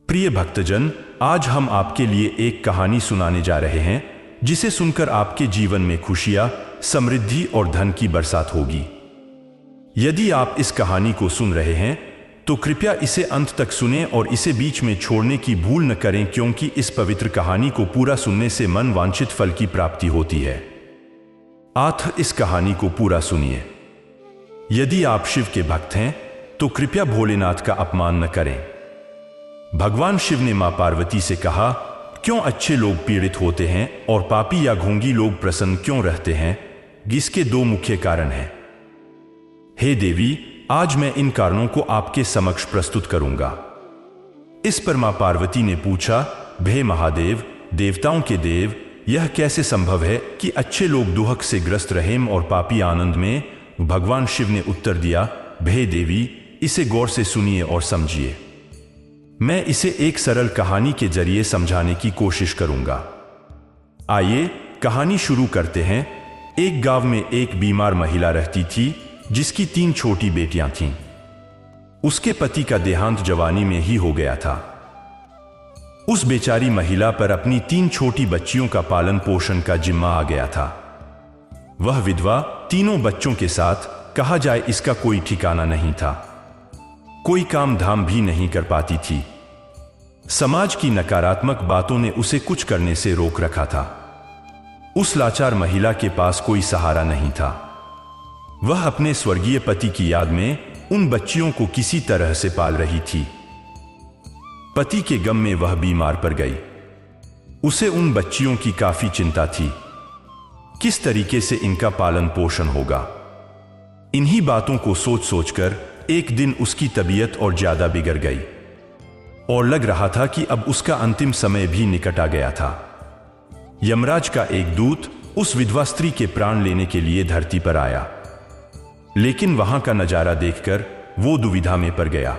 प्रिय भक्तजन, आज हम आपके लिए एक कहानी सुनाने जा रहे हैं जिसे सुनकर आपके जीवन में खुशियां, समृद्धि और धन की बरसात होगी। यदि आप इस कहानी को सुन रहे हैं तो कृपया इसे अंत तक सुनें और इसे बीच में छोड़ने की भूल न करें, क्योंकि इस पवित्र कहानी को पूरा सुनने से मन वांछित फल की प्राप्ति होती है। आप इस कहानी को पूरा सुनिए। यदि आप शिव के भक्त हैं तो कृपया भोलेनाथ का अपमान न करें। भगवान शिव ने मां पार्वती से कहा, क्यों अच्छे लोग पीड़ित होते हैं और पापी या घोंगी लोग प्रसन्न क्यों रहते हैं? इसके दो मुख्य कारण हैं। हे देवी, आज मैं इन कारणों को आपके समक्ष प्रस्तुत करूंगा। इस पर मां पार्वती ने पूछा, हे महादेव, देवताओं के देव, यह कैसे संभव है कि अच्छे लोग दुख से ग्रस्त रहें और पापी आनंद में? भगवान शिव ने उत्तर दिया, हे देवी, इसे गौर से सुनिए और समझिए। मैं इसे एक सरल कहानी के जरिए समझाने की कोशिश करूंगा। आइए कहानी शुरू करते हैं। एक गांव में एक बीमार महिला रहती थी जिसकी 3 छोटी बेटियां थीं। उसके पति का देहांत जवानी में ही हो गया था। उस बेचारी महिला पर अपनी 3 छोटी बच्चियों का पालन पोषण का जिम्मा आ गया था। वह विधवा तीनों बच्चों के साथ, कहा जाए, इसका कोई ठिकाना नहीं था। कोई काम धाम भी नहीं कर पाती थी। समाज की नकारात्मक बातों ने उसे कुछ करने से रोक रखा था। उस लाचार महिला के पास कोई सहारा नहीं था। वह अपने स्वर्गीय पति की याद में उन बच्चियों को किसी तरह से पाल रही थी। पति के गम में वह बीमार पड़ गई। उसे उन बच्चियों की काफी चिंता थी। किस तरीके से इनका पालन पोषण होगा? इन्हीं बातों को सोच सोचकर एक दिन उसकी तबीयत और ज्यादा बिगड़ गई और लग रहा था कि अब उसका अंतिम समय भी निकट आ गया था। यमराज का एक दूत उस विधवा स्त्री के प्राण लेने के लिए धरती पर आया, लेकिन वहां का नजारा देखकर वो दुविधा में पड़ गया।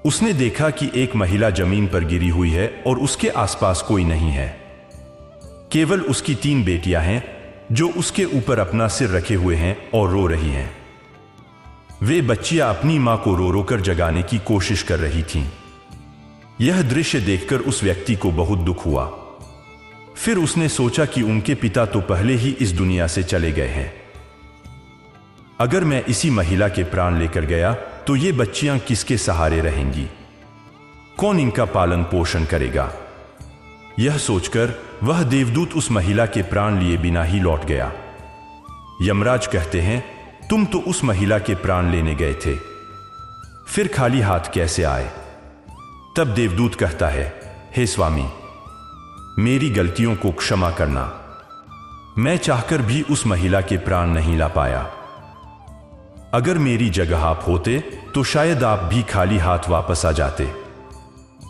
उसने देखा कि एक महिला जमीन पर गिरी हुई है और उसके आसपास कोई नहीं है। केवल उसकी 3 बेटियां हैं जो उसके ऊपर अपना सिर रखे हुए हैं और रो रही हैं। वे बच्चियां अपनी मां को रो रो कर जगाने की कोशिश कर रही थीं। यह दृश्य देखकर उस व्यक्ति को बहुत दुख हुआ। फिर उसने सोचा कि उनके पिता तो पहले ही इस दुनिया से चले गए हैं। अगर मैं इसी महिला के प्राण लेकर गया तो ये बच्चियां किसके सहारे रहेंगी? कौन इनका पालन पोषण करेगा? यह सोचकर वह देवदूत उस महिला के प्राण लिए बिना ही लौट गया। यमराज कहते हैं, तुम तो उस महिला के प्राण लेने गए थे, फिर खाली हाथ कैसे आए? तब देवदूत कहता है, हे स्वामी, मेरी गलतियों को क्षमा करना। मैं चाहकर भी उस महिला के प्राण नहीं ला पाया। अगर मेरी जगह आप होते तो शायद आप भी खाली हाथ वापस आ जाते।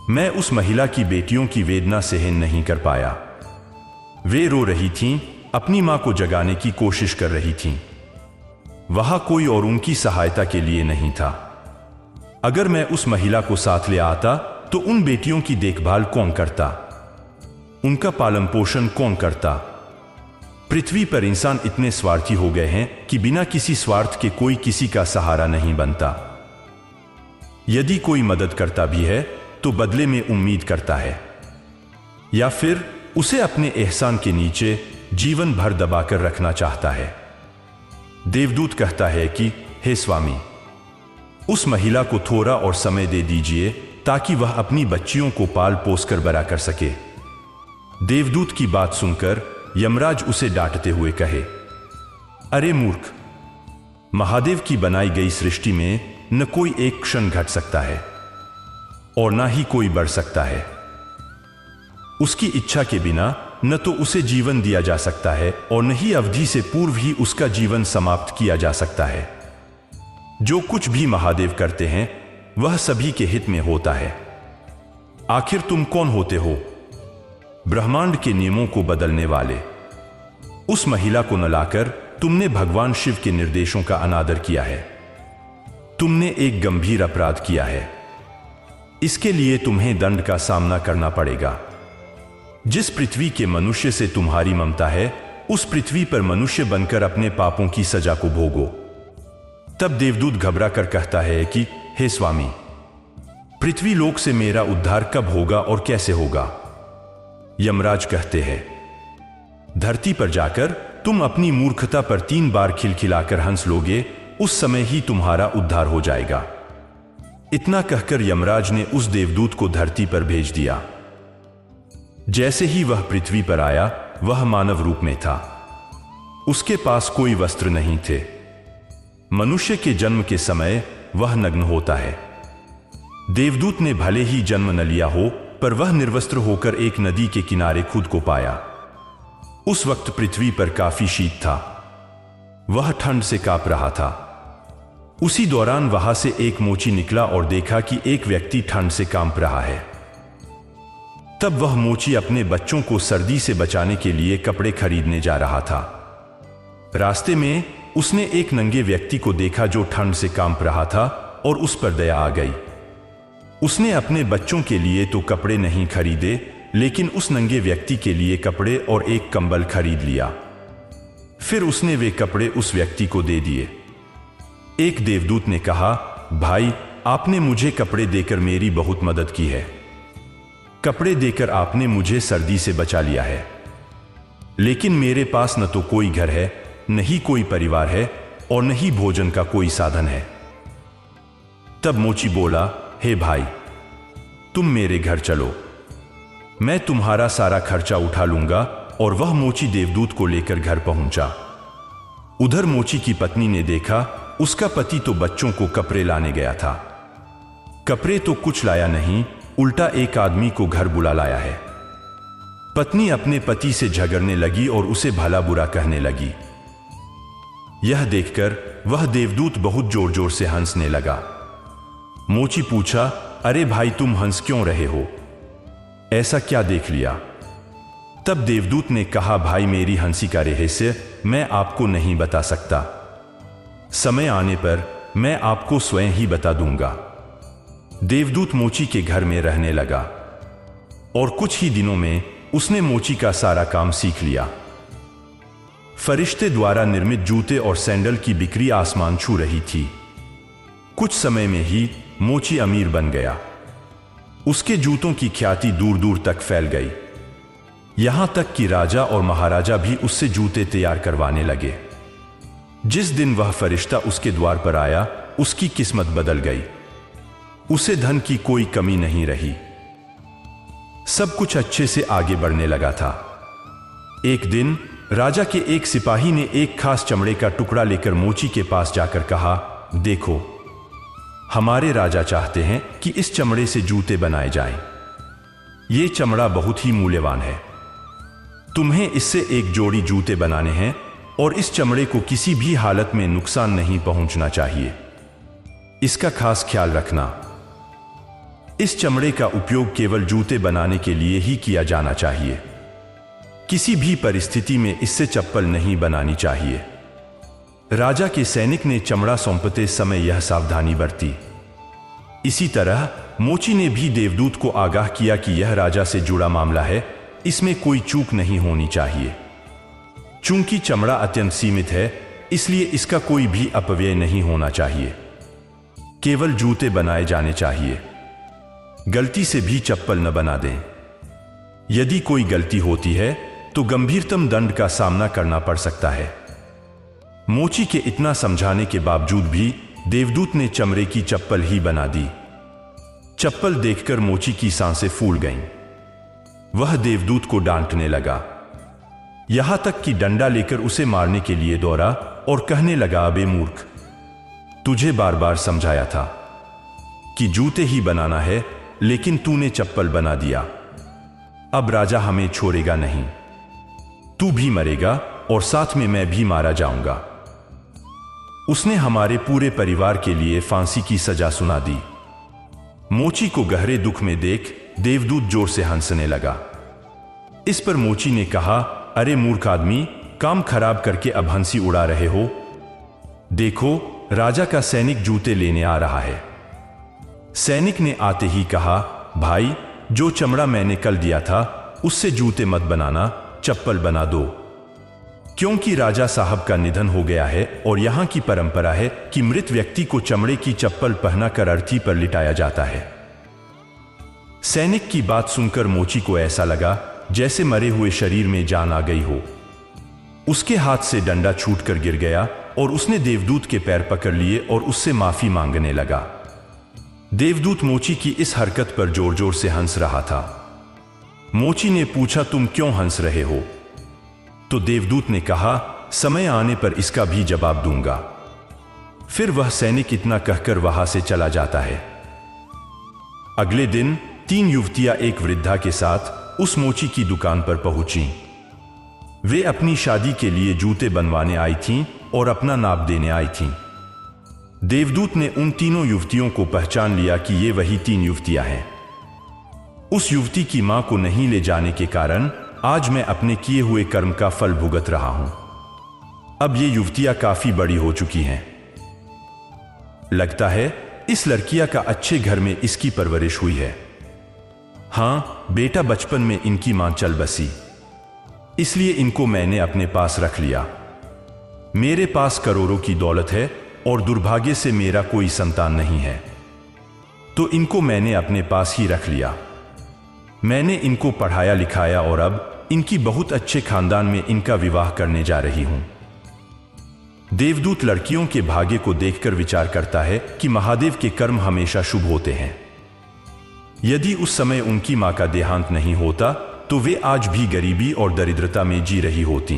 मैं उस महिला की बेटियों की वेदना सहन नहीं कर पाया। वे रो रही थीं, अपनी मां को जगाने की कोशिश कर रही थीं। वहां कोई और उनकी सहायता के लिए नहीं था। अगर मैं उस महिला को साथ ले आता तो उन बेटियों की देखभाल कौन करता? उनका पालन पोषण कौन करता? पृथ्वी पर इंसान इतने स्वार्थी हो गए हैं कि बिना किसी स्वार्थ के कोई किसी का सहारा नहीं बनता। यदि कोई मदद करता भी है तो बदले में उम्मीद करता है, या फिर उसे अपने एहसान के नीचे जीवन भर दबाकर रखना चाहता है। देवदूत कहता है कि हे स्वामी, उस महिला को थोड़ा और समय दे दीजिए ताकि वह अपनी बच्चियों को पाल पोस कर बड़ा कर सके। देवदूत की बात सुनकर यमराज उसे डांटते हुए कहे, अरे मूर्ख, महादेव की बनाई गई सृष्टि में न कोई एक क्षण घट सकता है और ना ही कोई बढ़ सकता है। उसकी इच्छा के बिना न तो उसे जीवन दिया जा सकता है और न ही अवधि से पूर्व ही उसका जीवन समाप्त किया जा सकता है। जो कुछ भी महादेव करते हैं वह सभी के हित में होता है। आखिर तुम कौन होते हो? ब्रह्मांड के नियमों को बदलने वाले। उस महिला को न लाकर तुमने भगवान शिव के निर्देशों का अनादर किया है। तुमने एक गंभीर अपराध किया है। इसके लिए तुम्हें दंड का सामना करना पड़ेगा। जिस पृथ्वी के मनुष्य से तुम्हारी ममता है, उस पृथ्वी पर मनुष्य बनकर अपने पापों की सजा को भोगो। तब देवदूत घबरा कर कहता है कि हे स्वामी, पृथ्वी लोक से मेरा उद्धार कब होगा और कैसे होगा? यमराज कहते हैं, धरती पर जाकर तुम अपनी मूर्खता पर 3 बार खिलखिलाकर हंस लोगे, उस समय ही तुम्हारा उद्धार हो जाएगा। इतना कहकर यमराज ने उस देवदूत को धरती पर भेज दिया। जैसे ही वह पृथ्वी पर आया, वह मानव रूप में था। उसके पास कोई वस्त्र नहीं थे। मनुष्य के जन्म के समय वह नग्न होता है। देवदूत ने भले ही जन्म न लिया हो, पर वह निर्वस्त्र होकर एक नदी के किनारे खुद को पाया। उस वक्त पृथ्वी पर काफी शीत था। वह ठंड से कांप रहा था। उसी दौरान वहां से एक मोची निकला और देखा कि एक व्यक्ति ठंड से कांप रहा है। तब वह मोची अपने बच्चों को सर्दी से बचाने के लिए कपड़े खरीदने जा रहा था। रास्ते में उसने एक नंगे व्यक्ति को देखा जो ठंड से कांप रहा था और उस पर दया आ गई। उसने अपने बच्चों के लिए तो कपड़े नहीं खरीदे, लेकिन उस नंगे व्यक्ति के लिए कपड़े और एक कंबल खरीद लिया। फिर उसने वे कपड़े उस व्यक्ति को दे दिए। एक देवदूत ने कहा, भाई, आपने मुझे कपड़े देकर मेरी बहुत मदद की है। कपड़े देकर आपने मुझे सर्दी से बचा लिया है, लेकिन मेरे पास न तो कोई घर है, न ही कोई परिवार है और न ही भोजन का कोई साधन है। तब मोची बोला, हे भाई, तुम मेरे घर चलो, मैं तुम्हारा सारा खर्चा उठा लूंगा। और वह मोची देवदूत को लेकर घर पहुंचा। उधर मोची की पत्नी ने देखा, उसका पति तो बच्चों को कपड़े लाने गया था। कपड़े तो कुछ लाया नहीं, उल्टा एक आदमी को घर बुला लाया है। पत्नी अपने पति से झगड़ने लगी और उसे भला बुरा कहने लगी। यह देखकर वह देवदूत बहुत जोर जोर से हंसने लगा। मोची पूछा, अरे भाई, तुम हंस क्यों रहे हो? ऐसा क्या देख लिया? तब देवदूत ने कहा, भाई, मेरी हंसी का रहस्य मैं आपको नहीं बता सकता। समय आने पर मैं आपको स्वयं ही बता दूंगा। देवदूत मोची के घर में रहने लगा और कुछ ही दिनों में उसने मोची का सारा काम सीख लिया। फरिश्ते द्वारा निर्मित जूते और सैंडल की बिक्री आसमान छू रही थी। कुछ समय में ही मोची अमीर बन गया। उसके जूतों की ख्याति दूर दूर तक फैल गई। यहां तक कि राजा और महाराजा भी उससे जूते तैयार करवाने लगे। जिस दिन वह फरिश्ता उसके द्वार पर आया, उसकी किस्मत बदल गई। उसे धन की कोई कमी नहीं रही। सब कुछ अच्छे से आगे बढ़ने लगा था। एक दिन राजा के एक सिपाही ने एक खास चमड़े का टुकड़ा लेकर मोची के पास जाकर कहा, देखो, हमारे राजा चाहते हैं कि इस चमड़े से जूते बनाए जाएं। ये चमड़ा बहुत ही मूल्यवान है। तुम्हें इससे एक जोड़ी जूते बनाने हैं और इस चमड़े को किसी भी हालत में नुकसान नहीं पहुंचना चाहिए। इसका खास ख्याल रखना। इस चमड़े का उपयोग केवल जूते बनाने के लिए ही किया जाना चाहिए। किसी भी परिस्थिति में इससे चप्पल नहीं बनानी चाहिए। राजा के सैनिक ने चमड़ा सौंपते समय यह सावधानी बरती। इसी तरह मोची ने भी देवदूत को आगाह किया कि यह राजा से जुड़ा मामला है, इसमें कोई चूक नहीं होनी चाहिए। चूंकि चमड़ा अत्यंत सीमित है, इसलिए इसका कोई भी अपव्यय नहीं होना चाहिए। केवल जूते बनाए जाने चाहिए। गलती से भी चप्पल न बना दें। यदि कोई गलती होती है तो गंभीरतम दंड का सामना करना पड़ सकता है। मोची के इतना समझाने के बावजूद भी देवदूत ने चमड़े की चप्पल ही बना दी। चप्पल देखकर मोची की सांसें फूल गईं। वह देवदूत को डांटने लगा, यहां तक कि डंडा लेकर उसे मारने के लिए दौड़ा और कहने लगा, अबे मूर्ख, तुझे बार बार समझाया था कि जूते ही बनाना है, लेकिन तूने चप्पल बना दिया। अब राजा हमें छोड़ेगा नहीं। तू भी मरेगा और साथ में मैं भी मारा जाऊंगा। उसने हमारे पूरे परिवार के लिए फांसी की सजा सुना दी। मोची को गहरे दुख में देख देवदूत जोर से हंसने लगा। इस पर मोची ने कहा, अरे मूर्ख आदमी, काम खराब करके अब हंसी उड़ा रहे हो। देखो, राजा का सैनिक जूते लेने आ रहा है। सैनिक ने आते ही कहा, भाई, जो चमड़ा मैंने कल दिया था उससे जूते मत बनाना, चप्पल बना दो। क्योंकि राजा साहब का निधन हो गया है और यहां की परंपरा है कि मृत व्यक्ति को चमड़े की चप्पल पहनाकर अर्थी पर लिटाया जाता है। सैनिक की बात सुनकर मोची को ऐसा लगा जैसे मरे हुए शरीर में जान आ गई हो। उसके हाथ से डंडा छूटकर गिर गया और उसने देवदूत के पैर पकड़ लिए और उससे माफी मांगने लगा। देवदूत मोची की इस हरकत पर जोर जोर से हंस रहा था। मोची ने पूछा, तुम क्यों हंस रहे हो? तो देवदूत ने कहा, समय आने पर इसका भी जवाब दूंगा। फिर वह सैनिक इतना कहकर वहां से चला जाता है। अगले दिन 3 युवतियां एक वृद्धा के साथ उस मोची की दुकान पर पहुंची। वे अपनी शादी के लिए जूते बनवाने आई थीं और अपना नाप देने आई थीं। देवदूत ने उन तीनों युवतियों को पहचान लिया कि ये वही 3 युवतियां हैं। उस युवती की मां को नहीं ले जाने के कारण आज मैं अपने किए हुए कर्म का फल भुगत रहा हूं। अब ये युवतियां काफी बड़ी हो चुकी हैं। लगता है इस लड़कियां का अच्छे घर में इसकी परवरिश हुई है। हां बेटा, बचपन में इनकी मां चल बसी, इसलिए इनको मैंने अपने पास रख लिया। मेरे पास करोड़ों की दौलत है और दुर्भाग्य से मेरा कोई संतान नहीं है, तो इनको मैंने अपने पास ही रख लिया। मैंने इनको पढ़ाया लिखाया और अब इनकी बहुत अच्छे खानदान में इनका विवाह करने जा रही हूं। देवदूत लड़कियों के भाग्य को देखकर विचार करता है कि महादेव के कर्म हमेशा शुभ होते हैं। यदि उस समय उनकी मां का देहांत नहीं होता तो वे आज भी गरीबी और दरिद्रता में जी रही होती।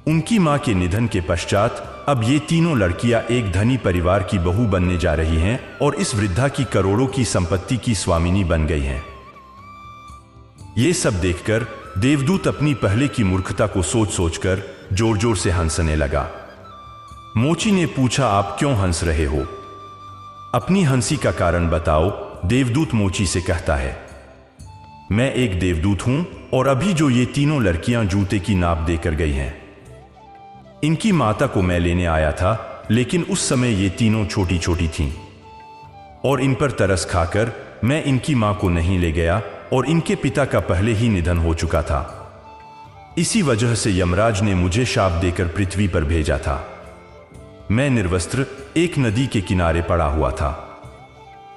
उनकी मां के निधन के पश्चात अब ये तीनों लड़कियां एक धनी परिवार की बहू बनने जा रही हैं और इस वृद्धा की करोड़ों की संपत्ति की स्वामिनी बन गई हैं। ये सब देखकर देवदूत अपनी पहले की मूर्खता को सोच सोचकर जोर जोर से हंसने लगा। मोची ने पूछा, आप क्यों हंस रहे हो? अपनी हंसी का कारण बताओ। देवदूत मोची से कहता है, मैं एक देवदूत हूं और अभी जो ये तीनों लड़कियां जूते की नाप देकर गई हैं, इनकी माता को मैं लेने आया था, लेकिन उस समय ये तीनों छोटी छोटी थीं और इन पर तरस खाकर मैं इनकी मां को नहीं ले गया और इनके पिता का पहले ही निधन हो चुका था। इसी वजह से यमराज ने मुझे शाप देकर पृथ्वी पर भेजा था। मैं निर्वस्त्र एक नदी के किनारे पड़ा हुआ था।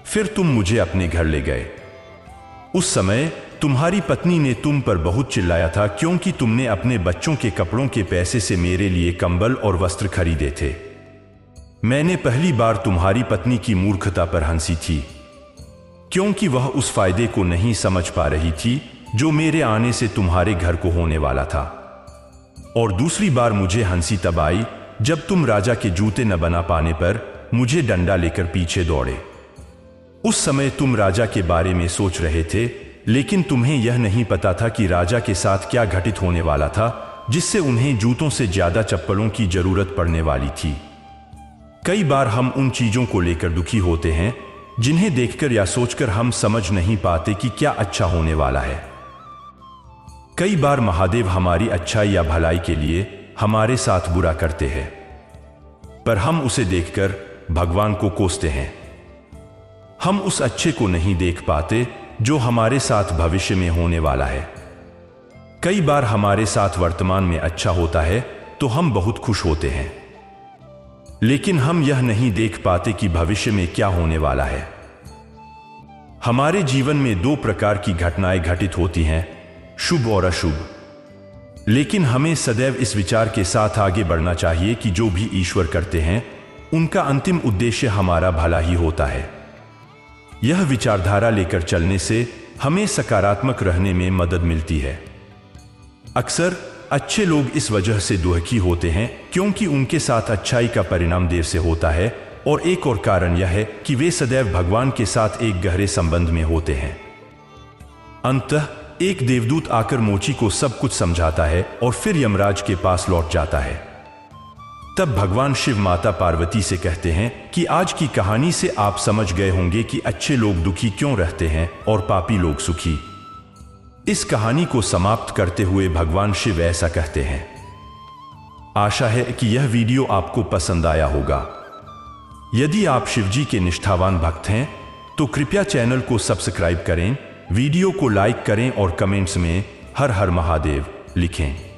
फिर तुम मुझे अपने घर ले गए। उस समय तुम्हारी पत्नी ने तुम पर बहुत चिल्लाया था क्योंकि तुमने अपने बच्चों के कपड़ों के पैसे से मेरे लिए कंबल और वस्त्र खरीदे थे। मैंने पहली बार तुम्हारी पत्नी की मूर्खता पर हंसी थी, क्योंकि वह उस फायदे को नहीं समझ पा रही थी जो मेरे आने से तुम्हारे घर को होने वाला था। और दूसरी बार मुझे हंसी तब आई जब तुम राजा के जूते न बना पाने पर मुझे डंडा लेकर पीछे दौड़े। उस समय तुम राजा के बारे में सोच रहे थे, लेकिन तुम्हें यह नहीं पता था कि राजा के साथ क्या घटित होने वाला था, जिससे उन्हें जूतों से ज्यादा चप्पलों की जरूरत पड़ने वाली थी। कई बार हम उन चीजों को लेकर दुखी होते हैं जिन्हें देखकर या सोचकर हम समझ नहीं पाते कि क्या अच्छा होने वाला है। कई बार महादेव हमारी अच्छाई या भलाई के लिए हमारे साथ बुरा करते हैं, पर हम उसे देखकर भगवान को कोसते हैं। हम उस अच्छे को नहीं देख पाते जो हमारे साथ भविष्य में होने वाला है। कई बार हमारे साथ वर्तमान में अच्छा होता है तो हम बहुत खुश होते हैं, लेकिन हम यह नहीं देख पाते कि भविष्य में क्या होने वाला है। हमारे जीवन में 2 प्रकार की घटनाएं घटित होती हैं, शुभ और अशुभ। लेकिन हमें सदैव इस विचार के साथ आगे बढ़ना चाहिए कि जो भी ईश्वर करते हैं उनका अंतिम उद्देश्य हमारा भला ही होता है। यह विचारधारा लेकर चलने से हमें सकारात्मक रहने में मदद मिलती है। अक्सर अच्छे लोग इस वजह से दुखी होते हैं क्योंकि उनके साथ अच्छाई का परिणाम देर से होता है, और एक और कारण यह है कि वे सदैव भगवान के साथ एक गहरे संबंध में होते हैं। अंततः एक देवदूत आकर मोची को सब कुछ समझाता है और फिर यमराज के पास लौट जाता है। तब भगवान शिव माता पार्वती से कहते हैं कि आज की कहानी से आप समझ गए होंगे कि अच्छे लोग दुखी क्यों रहते हैं और पापी लोग सुखी। इस कहानी को समाप्त करते हुए भगवान शिव ऐसा कहते हैं। आशा है कि यह वीडियो आपको पसंद आया होगा। यदि आप शिवजी के निष्ठावान भक्त हैं तो कृपया चैनल को सब्सक्राइब करें, वीडियो को लाइक करें और कमेंट्स में हर हर महादेव लिखें।